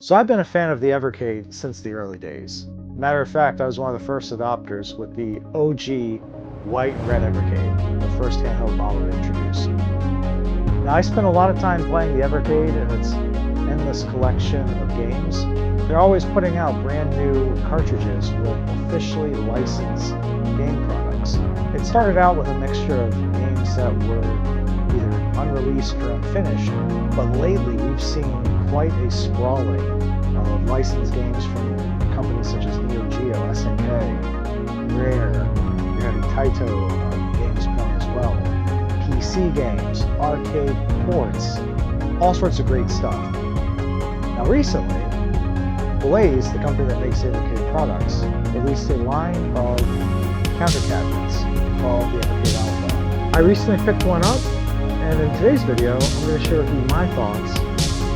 So I've been a fan of the Evercade since the early days. Matter of fact, I was one of the first adopters with the OG white and red Evercade, the first handheld model to introduce. Now I spent a lot of time playing the Evercade and its endless collection of games. They're always putting out brand new cartridges with officially licensed game products. It started out with a mixture of games that were either unreleased or unfinished, but lately we've seen quite a sprawling of licensed games from companies such as Neo Geo, SNK, Rare. You're having Taito games playing as well. PC games, arcade ports, all sorts of great stuff. Now recently, Blaze, the company that makes Evercade products, released a line of counter cabinets called the Evercade Alpha. I recently picked one up, and in today's video, I'm going to share with you my thoughts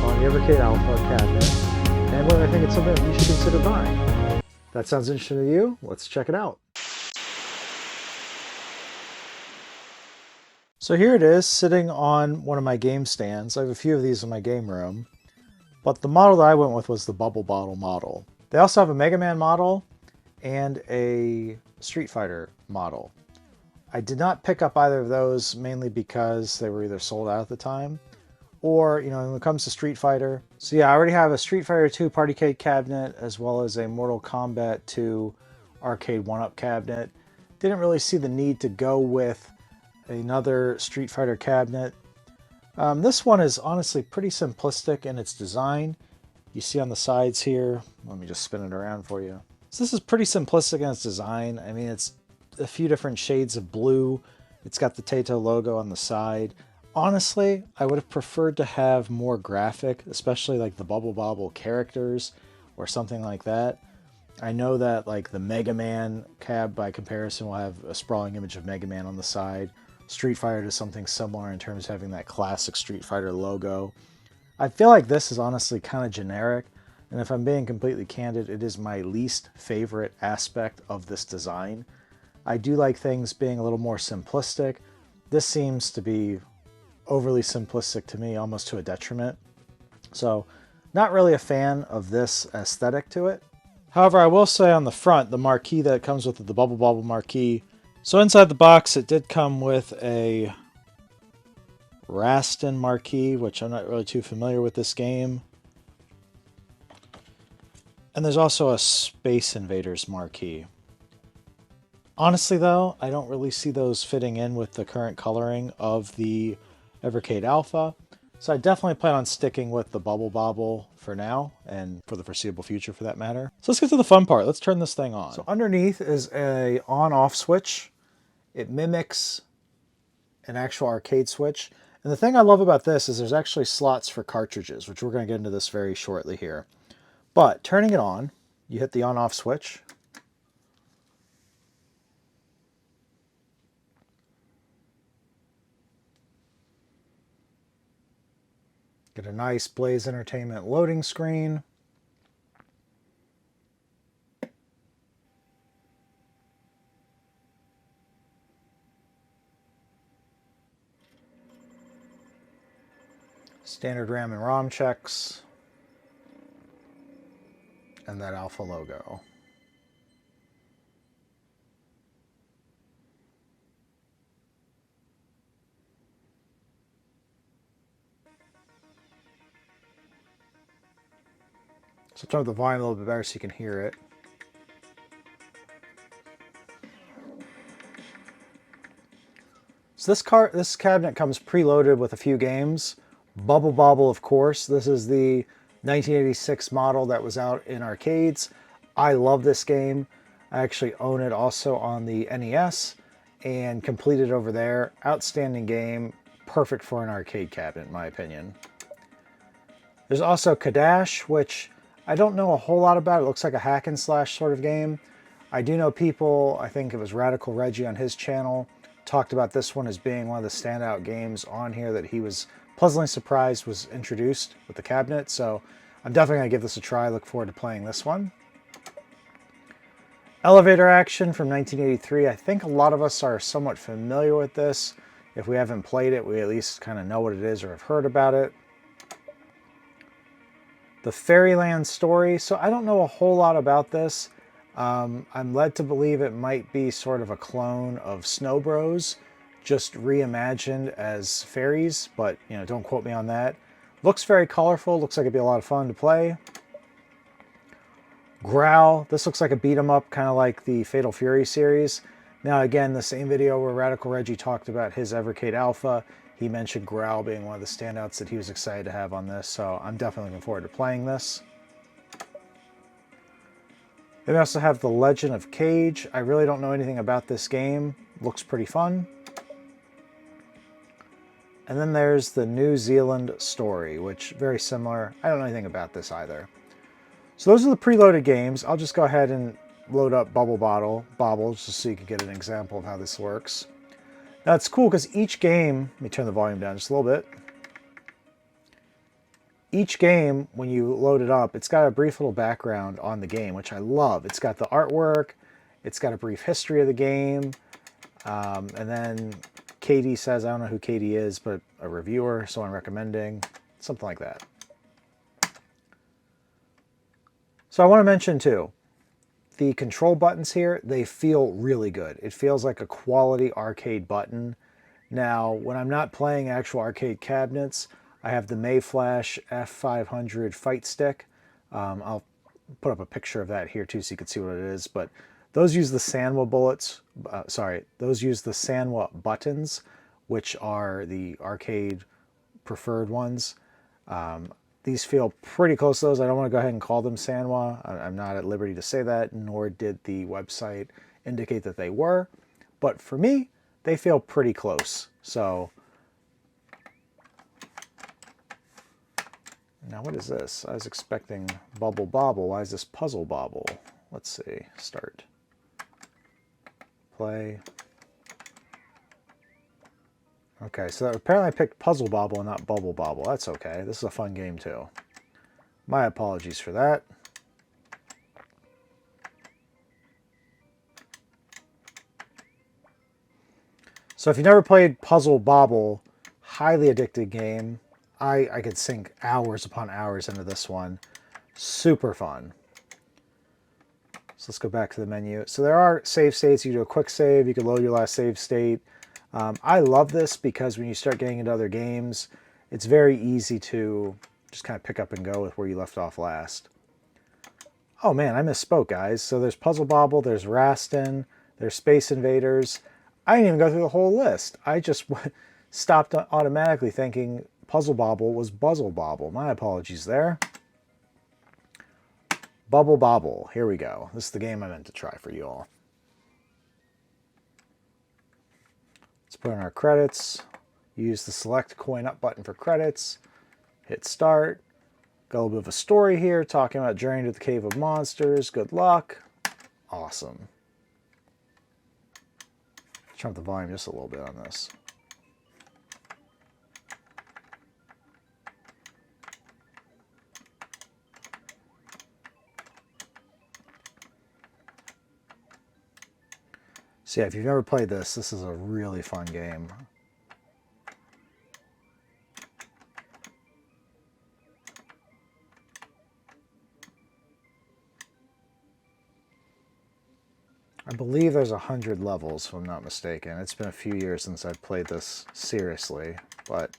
on the Evercade Alpha cabinet and whether I think it's something that you should consider buying. That sounds interesting to you? Let's check it out. So here it is, sitting on one of my game stands. I have a few of these in my game room, but the model that I went with was the Bubble Bottle model. They also have a Mega Man model and a Street Fighter model. I did not pick up either of those mainly because they were either sold out at the time or, when it comes to Street Fighter. So yeah, I already have a Street Fighter 2 Partycade cabinet as well as a Mortal Kombat 2 Arcade 1-Up cabinet. Didn't really see the need to go with another Street Fighter cabinet. This one is honestly pretty simplistic in its design. You see on the sides here, let me just spin it around for you. So this is pretty simplistic in its design. I mean, it's a few different shades of blue. It's got the Taito logo on the side. Honestly, I would have preferred to have more graphic, especially like the Bubble Bobble characters or something like that. I know that like the Mega Man cab by comparison will have a sprawling image of Mega Man on the side. Street Fighter does something similar in terms of having that classic Street Fighter logo. I feel like this is honestly kind of generic, and if I'm being completely candid, it is my least favorite aspect of this design. I do like things being a little more simplistic. This seems to be overly simplistic to me, almost to a detriment. So, not really a fan of this aesthetic to it. However, I will say on the front, the marquee that comes with it, the Bubble Bobble marquee. So inside the box, it did come with a Rastin marquee, which I'm not really too familiar with this game. And there's also a Space Invaders marquee. Honestly though, I don't really see those fitting in with the current coloring of the Evercade Alpha. So I definitely plan on sticking with the Bubble Bobble for now, and for the foreseeable future for that matter. So let's get to the fun part. Let's turn this thing on. So underneath is a on-off switch. It mimics an actual arcade switch. And the thing I love about this is there's actually slots for cartridges, which we're going to get into this very shortly here. But turning it on, you hit the on-off switch. Get a nice Blaze Entertainment loading screen. Standard RAM and ROM checks. And that Alpha logo. So turn up the volume a little bit better so you can hear it. So this cabinet comes preloaded with a few games. Bubble Bobble, of course. This is the 1986 model that was out in arcades. I love this game. I actually own it also on the NES and completed it over there. Outstanding game. Perfect for an arcade cabinet, in my opinion. There's also Kadash, which I don't know a whole lot about. It looks like a hack and slash sort of game. I do know people, I think it was Radical Reggie on his channel, talked about this one as being one of the standout games on here that he was pleasantly surprised was introduced with the cabinet. So I'm definitely going to give this a try. I look forward to playing this one. Elevator Action from 1983. I think a lot of us are somewhat familiar with this. If we haven't played it, we at least kind of know what it is or have heard about it. The Fairyland Story. So I don't know a whole lot about this. I'm led to believe it might be sort of a clone of Snow Bros, just reimagined as fairies, but you know, don't quote me on that. Looks very colorful, looks like it'd be a lot of fun to play. Growl, this looks like a beat 'em up, kind of like the Fatal Fury series. Now again, the same video where Radical Reggie talked about his Evercade Alpha, he mentioned Growl being one of the standouts that he was excited to have on this, so I'm definitely looking forward to playing this. Then we also have The Legend of Cage. I really don't know anything about this game. Looks pretty fun. And then there's the New Zealand Story, which very similar. I don't know anything about this either. So those are the preloaded games. I'll just go ahead and load up Bobbles, just so you can get an example of how this works. Now it's cool because each game, let me turn the volume down just a little bit. Each game, when you load it up, it's got a brief little background on the game, which I love. It's got the artwork, it's got a brief history of the game, and then Katie says, I don't know who Katie is, but a reviewer, someone recommending, something like that. So I want to mention too, the control buttons here, they feel really good. It feels like a quality arcade button. Now, when I'm not playing actual arcade cabinets, I have the Mayflash F500 fight stick. I'll put up a picture of that here too so you can see what it is, but those use the Sanwa those use the Sanwa buttons, which are the arcade preferred ones. These feel pretty close to those. I don't want to go ahead and call them Sanwa. I'm not at liberty to say that, nor did the website indicate that they were. But for me, they feel pretty close. So now what is this? I was expecting Bubble Bobble. Why is this Puzzle Bobble? Let's see. Start. Play. Okay, so apparently I picked Puzzle Bobble and not Bubble Bobble. That's okay. This is a fun game too. My apologies for that. So if you've never played Puzzle Bobble, highly addictive game. I could sink hours upon hours into this one. Super fun. So let's go back to the menu. So there are save states. You can do a quick save. You can load your last save state. I love this because when you start getting into other games, it's very easy to just kind of pick up and go with where you left off last. Oh man, I misspoke, guys. So there's Puzzle Bobble, there's Rastin, there's Space Invaders. I didn't even go through the whole list. I just stopped automatically thinking Puzzle Bobble was Buzzle Bobble. My apologies there. Bubble Bobble. Here we go. This is the game I meant to try for you all. Let's put in our credits. Use the select coin up button for credits. Hit start. Got a little bit of a story here talking about journey to the Cave of Monsters. Good luck. Awesome. Turn up the volume just a little bit on this. So yeah, if you've never played this, this is a really fun game. I believe there's 100 levels, if I'm not mistaken. It's been a few years since I've played this seriously, but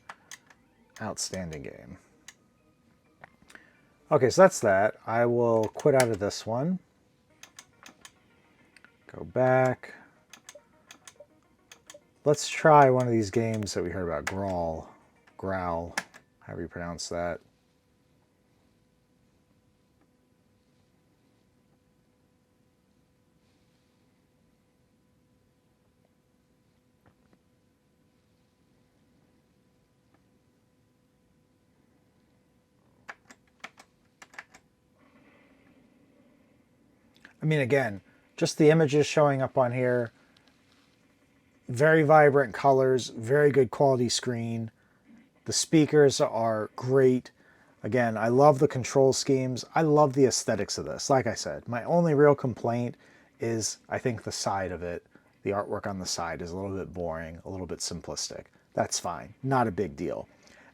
outstanding game. Okay, so that's that. I will quit out of this one. Go back. Let's try one of these games that we heard about, Growl, however you pronounce that. I mean, again, just the images showing up on here, very vibrant colors, very good quality screen. The speakers are great. Again, I love the control schemes. I love the aesthetics of this. Like I said, my only real complaint is I think the side of it, the artwork on the side is a little bit boring, a little bit simplistic. That's fine, not a big deal.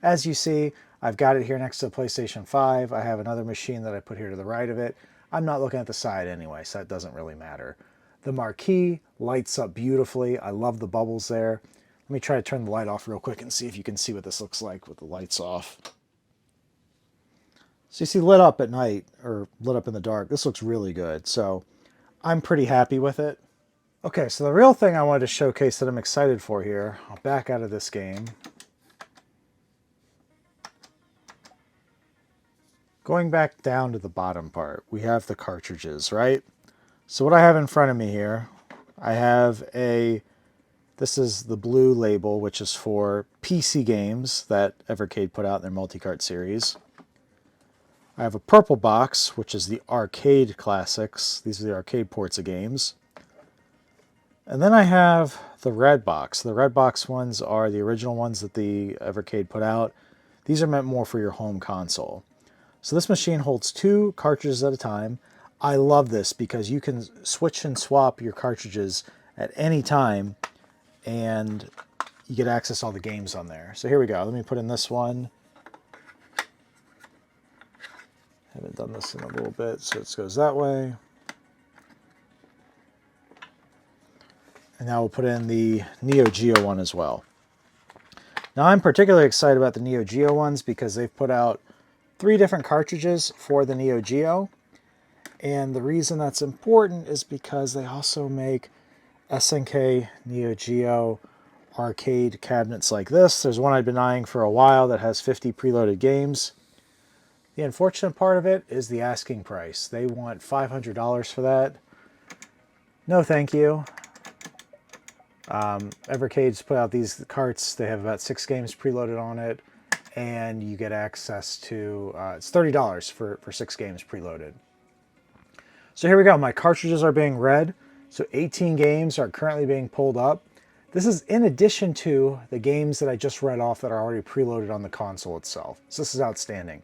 As you see, I've got it here next to the PlayStation 5. I have another machine that I put here to the right of it. I'm not looking at the side anyway, so that doesn't really matter. The marquee lights up beautifully. I love the bubbles there. Let me try to turn the light off real quick and see if you can see what this looks like with the lights off. So you see lit up at night, or lit up in the dark. This looks really good, so I'm pretty happy with it. Okay, so the real thing I wanted to showcase that I'm excited for here, I'll back out of this game. Going back down to the bottom part, we have the cartridges, right? So what I have in front of me here, I have this is the blue label, which is for PC games that Evercade put out in their multi-cart series. I have a purple box, which is the arcade classics. These are the arcade ports of games. And then I have the red box. The red box ones are the original ones that the Evercade put out. These are meant more for your home console. So this machine holds 2 cartridges at a time. I love this because you can switch and swap your cartridges at any time and you get access to all the games on there. So here we go. Let me put in this one. Haven't done this in a little bit, so it goes that way. And now we'll put in the Neo Geo one as well. Now I'm particularly excited about the Neo Geo ones because they've put out 3 different cartridges for the Neo Geo. And the reason that's important is because they also make SNK Neo Geo arcade cabinets like this. There's one I've been eyeing for a while that has 50 preloaded games. The unfortunate part of it is the asking price. They want $500 for that. No thank you. Evercade's put out these carts. They have about 6 games preloaded on it, and you get access to, it's $30 for 6 games preloaded. So here we go. My cartridges are being read. So 18 games are currently being pulled up. This is in addition to the games that I just read off that are already preloaded on the console itself. So this is outstanding.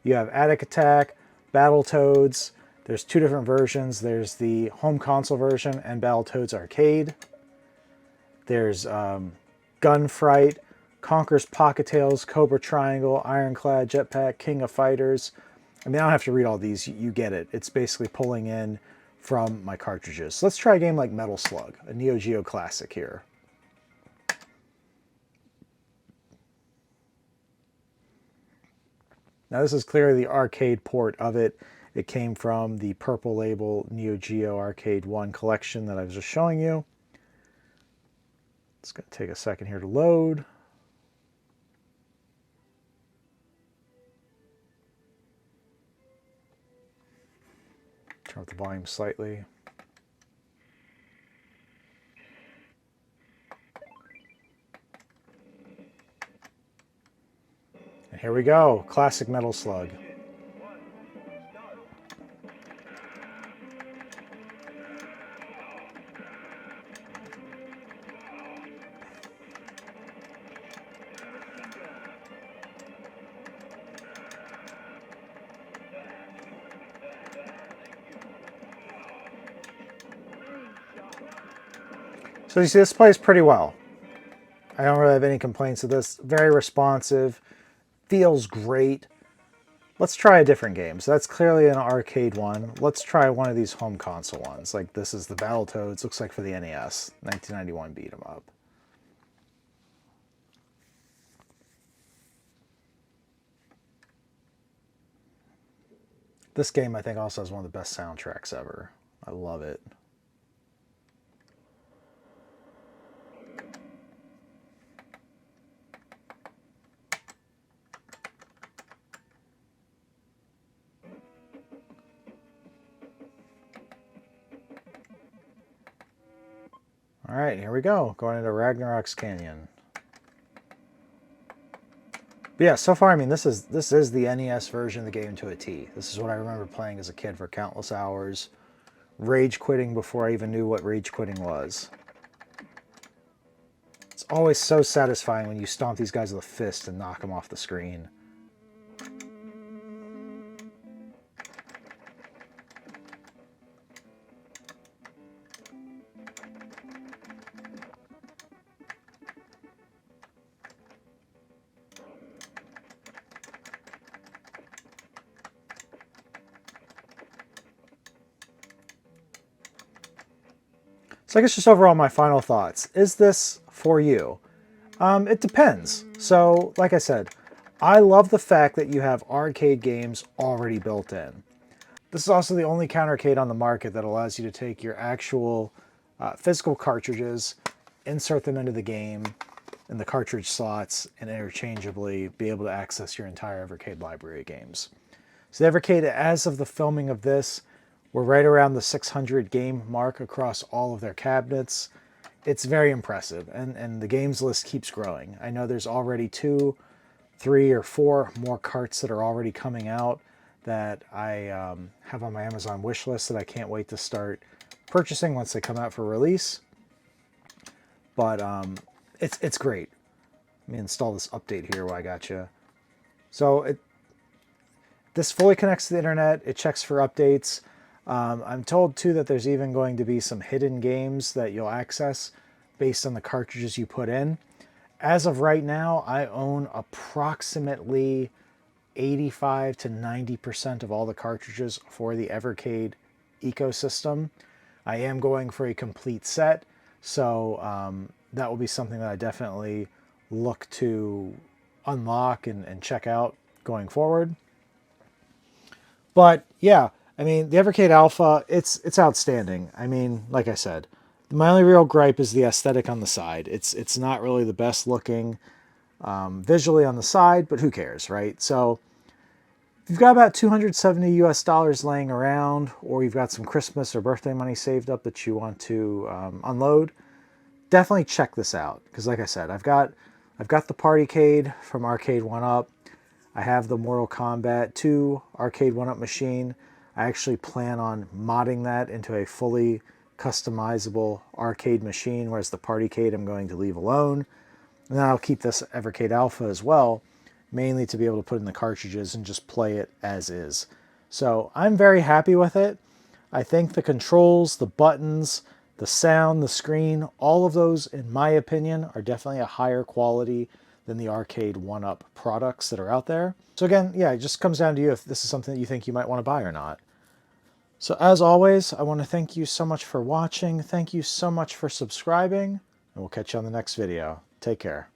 You have Attic Attack, Battletoads. There's 2 different versions. There's the home console version and Battletoads Arcade. There's Gunfight, Conker's Pocket Tales, Cobra Triangle, Ironclad, Jetpack, King of Fighters. I mean, I don't have to read all these. You get it. It's basically pulling in from my cartridges. So let's try a game like Metal Slug, a Neo Geo classic here. Now this is clearly the arcade port of it. It came from the purple label Neo Geo Arcade 1 collection that I was just showing you. It's going to take a second here to load. Turn up the volume slightly. And here we go, classic Metal Slug. So you see, this plays pretty well. I don't really have any complaints of this. Very responsive, feels great. Let's try a different game. So that's clearly an arcade one. Let's try one of these home console ones. Like this is the Battletoads, looks like for the NES, 1991 beat 'em up. This game I think also has one of the best soundtracks ever. I love it. All right, here we go. Going into Ragnarok's Canyon. But yeah, so far, I mean, this is the NES version of the game to a T. This is what I remember playing as a kid for countless hours. Rage quitting before I even knew what rage quitting was. It's always so satisfying when you stomp these guys with a fist and knock them off the screen. So I guess just overall my final thoughts. Is this for you? It depends. So like I said, I love the fact that you have arcade games already built in. This is also the only countercade on the market that allows you to take your actual physical cartridges, insert them into the game in the cartridge slots, and interchangeably be able to access your entire Evercade library of games. So the Evercade, as of the filming of this, we're right around the 600 game mark across all of their cabinets. It's very impressive, and the games list keeps growing. I know there's already 2, 3, or 4 more carts that are already coming out that I have on my Amazon wish list that I can't wait to start purchasing once they come out for release. But it's great. Let me install this update here while I got you. So this fully connects to the internet. It checks for updates. I'm told too that there's even going to be some hidden games that you'll access based on the cartridges you put in. As of right now, I own approximately 85 to 90% of all the cartridges for the Evercade ecosystem. I am going for a complete set, so that will be something that I definitely look to unlock and check out going forward. But yeah, I mean, the Evercade Alpha, it's outstanding. I mean, like I said, my only real gripe is the aesthetic on the side. It's not really the best looking visually on the side, but who cares, right? So if you've got about 270 US dollars laying around, or you've got some Christmas or birthday money saved up that you want to unload, definitely check this out. Because like I said, I've got the Partycade from Arcade 1-Up. I have the Mortal Kombat 2 Arcade 1-Up machine. I actually plan on modding that into a fully customizable arcade machine, whereas the Partycade I'm going to leave alone. And then I'll keep this Evercade Alpha as well, mainly to be able to put in the cartridges and just play it as is. So I'm very happy with it. I think the controls, the buttons, the sound, the screen, all of those, in my opinion, are definitely a higher quality than the Arcade 1-Up products that are out there. So again, yeah, it just comes down to you if this is something that you think you might want to buy or not. So as always, I want to thank you so much for watching. Thank you so much for subscribing, and we'll catch you on the next video. Take care.